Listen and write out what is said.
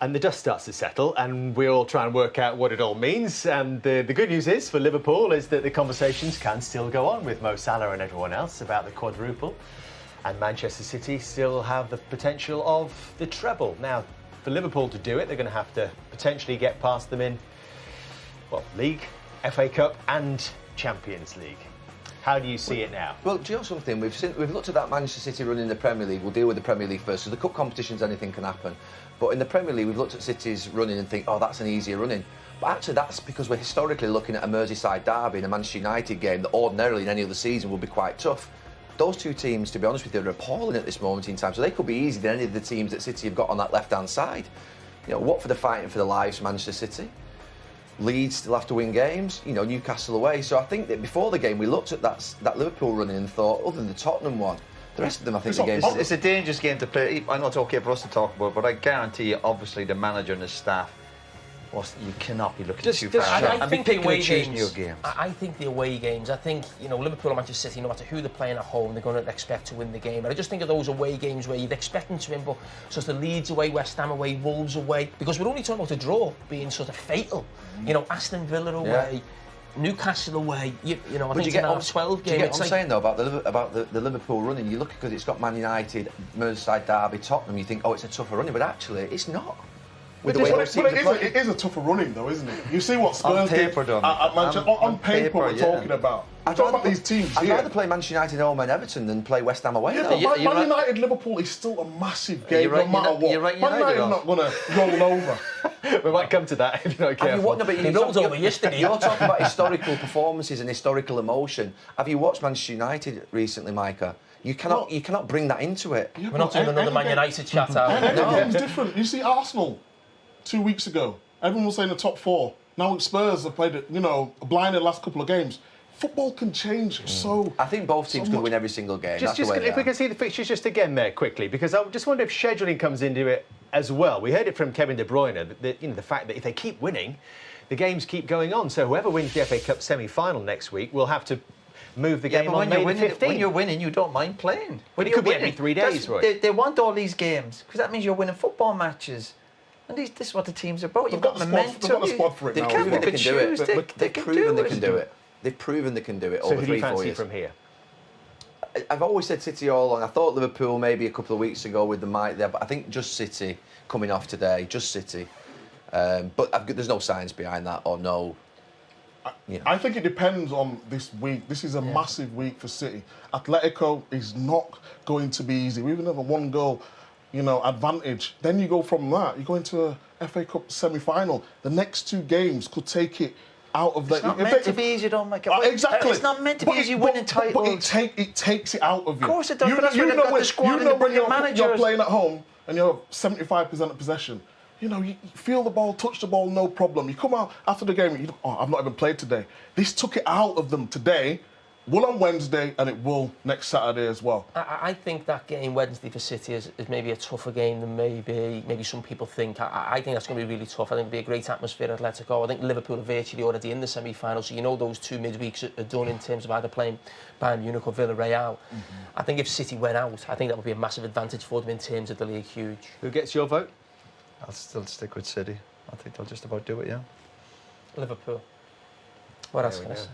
and the dust starts to settle, and we all try and work out what it all means. And the good news is for Liverpool is that the conversations can still go on with Mo Salah and everyone else about the quadruple, and Manchester City still have the potential of the treble. Now, for Liverpool to do it, they're going to have to potentially get past them in, well, League, FA Cup and Champions League. How do you see it now? Well, do you know something? We've looked at that Manchester City run in the Premier League. We'll deal with the Premier League first, because the cup competitions, anything can happen. But in the Premier League, we've looked at City's running and think, oh, that's an easier running. But actually, that's because we're historically looking at a Merseyside derby in a Manchester United game that ordinarily in any other season would be quite tough. Those two teams, to be honest with you, are appalling at this moment in time. So they could be easier than any of the teams that City have got on that left-hand side. You know, Watford are fighting for their lives for Manchester City. Leeds still have to win games, you know, Newcastle away. So I think that before the game we looked at that Liverpool running and thought, other than the Tottenham one, the rest of them I think the games... It's a dangerous game to play. I know it's okay for us to talk about, but I guarantee you, obviously, the manager and his staff, you cannot be looking too far. I think the away games. Your games. I think the away games. I think Liverpool and Manchester City, no matter who they're playing at home, they're going to expect to win the game. And I just think of those away games where you'd expect them to win, but sort of Leeds away, West Ham away, Wolves away, because we're only talking about a draw being sort of fatal. Aston Villa away. Yeah. Newcastle away, I think it's an 12 game. Do you get what I'm saying though about the Liverpool running? You look because it's got Man United, Merseyside derby, Tottenham. You think, oh, it's a tougher running, but actually, it's not. It is a tougher running though, isn't it? You see what Spurs did at Manchester. On paper, we're talking about. We're talking about these teams I'd rather play Manchester United home and Everton than play West Ham away. Yeah, but Man United Liverpool is still a massive game, no matter what. Man United are not going to roll over. We might come to that if you're not careful. They rolled over yesterday. You're talking about historical performances and historical emotion. Have you watched Manchester United recently, Micah? You cannot bring that into it. We're not doing another Man United chat out. Every game's different. You see Arsenal 2 weeks ago, everyone was saying the top four. Now Spurs have played it, blind in the last couple of games. Football can change so. I think both teams could win every single game. If we can see the fixtures just again there quickly, because I just wonder if scheduling comes into it as well. We heard it from Kevin De Bruyne that the fact that if they keep winning, the games keep going on. So whoever wins the FA Cup semi-final next week will have to move the game on May the 15th. When you're winning, you don't mind playing. But it could be every 3 days, right? They want all these games because that means you're winning football matches. And this is what the teams are about. You've got momentum. They've got the squad for it now. They've proven they can do it. They've proven they can do it. They've proven they can do it over 3-4 years. So who do you fancy from here? I've always said City all along. I thought Liverpool maybe a couple of weeks ago with the might there, but I think just City coming off today, just City. But there's no science behind that or no... I think it depends on this week. This is a massive week for City. Atletico is not going to be easy. We even have a one-goal advantage. Then you go from that, you go into a FA Cup semi-final. The next two games could take it out of It's not meant to be easy, don't make it. Exactly. It's not meant to be easy winning titles. But it takes it out of you. Of course it does, but that's when they've got the squad and when you're playing at home and you have 75% of possession, you feel the ball, touch the ball, no problem. You come out after the game, I've not even played today. This took it out of them today. Will on Wednesday, and it will next Saturday as well. I think that game Wednesday for City is maybe a tougher game than maybe some people think. I think that's going to be really tough. I think it'll be a great atmosphere at Atletico. I think Liverpool are virtually already in the semi-final, so those two midweeks are done in terms of either playing Bayern Munich or Villarreal. I think if City went out, I think that would be a massive advantage for them in terms of the league. Huge. Who gets your vote? I'll still stick with City. I think they'll just about do it, yeah. Liverpool. What else can I say?